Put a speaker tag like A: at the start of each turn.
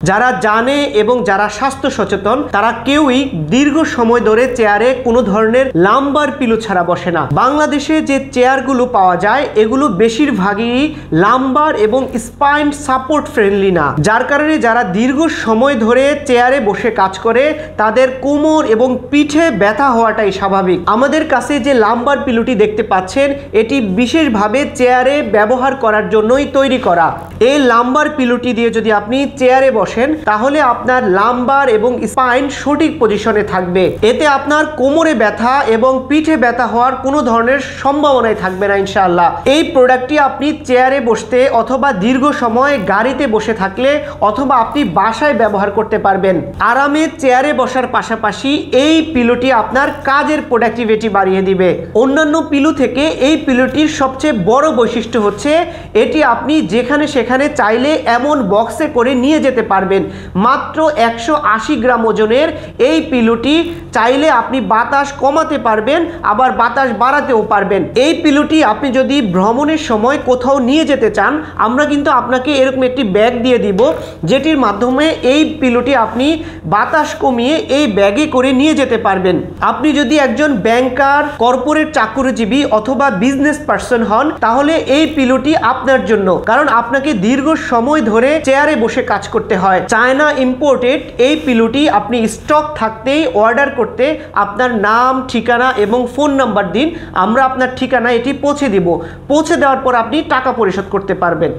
A: যারা জানে এবং যারা স্বাস্থ্য সচেতন তারা কেউই দীর্ঘ সময় ধরে চেয়ারে কোনো ধরনের লাম্বার পিলো ছাড়া বসে না। বাংলাদেশে যে চেয়ারগুলো পাওয়া যায় এগুলো বেশিরভাগই লাম্বার এবং স্পাইন সাপোর্ট ফ্রেন্ডলি না, যার কারণে যারা দীর্ঘ সময় ধরে চেয়ারে বসে কাজ করে তাদের কোমর এবং পিঠে ব্যথা হওয়াটাই স্বাভাবিক। আমাদের কাছে যে লাম্বার পিলোটি দেখতে পাচ্ছেন এটি বিশেষভাবে চেয়ারে ব্যবহার করার জন্যই তৈরি করা। এই লাম্বার পিলোটি দিয়ে যদি আপনি চেয়ারে বসেন তাহলে আপনার লাম্বার এবং স্পাইন সঠিক পজিশনে থাকবে। এতে আপনার কোমরে ব্যথা এবং পিঠে ব্যথা হওয়ার কোনো ধরনের সম্ভাবনাই থাকবে না ইনশাআল্লাহ। এই প্রোডাক্টটি আপনি চেয়ারে বসতে অথবা দীর্ঘ সময় গাড়িতে বসে থাকলে অথবা আপনি বাসায় ব্যবহার করতে পারবেন। আরামে চেয়ারে বসার পাশাপাশি এই পিলোটি আপনার কাজের প্রোডাক্টিভিটি বাড়িয়ে দিবে। অন্যান্য পিলো থেকে এই পিলোটির সবচেয়ে বড় বৈশিষ্ট্য হচ্ছে এটি আপনি যেখানে সেখানে চাইলে এমন বক্সে করে নিয়ে যেতে পারবেন। মাত্র 180 গ্রাম ওজনের এই পিলোটি চাইলে আপনি বাতাস কমাতে পারবেন আবার বাতাস বাড়াতেও পারবেন। এই পিলোটি আপনি যদি ভ্রমণের সময় কোথাও নিয়ে যেতে চান আমরা কিন্তু আপনাকে এরকম একটি ব্যাগ দিয়ে দিব যেটির মাধ্যমে এই পিলোটি আপনি বাতাস কমিয়ে এই ব্যাগে করে নিয়ে যেতে পারবেন। আপনি যদি একজন ব্যাংকার, কর্পোরেট চাকরিজীবী অথবা বিজনেস পার্সন হন তাহলে এই পিলোটি আপনার জন্য, কারণ আপনাকে দীর্ঘ সময় ধরে চেয়ারে বসে কাজ করতে হয়। চায়না ইম্পোর্টেড এই পিলোটি আপনি স্টক থাকতেই অর্ডার করতে আপনার নাম, ঠিকানা এবং ফোন নাম্বার দিন, আমরা আপনার ঠিকানা এটি পৌঁছে দিব। পৌঁছে দেওয়ার পর আপনি টাকা পরিশোধ করতে পারবেন।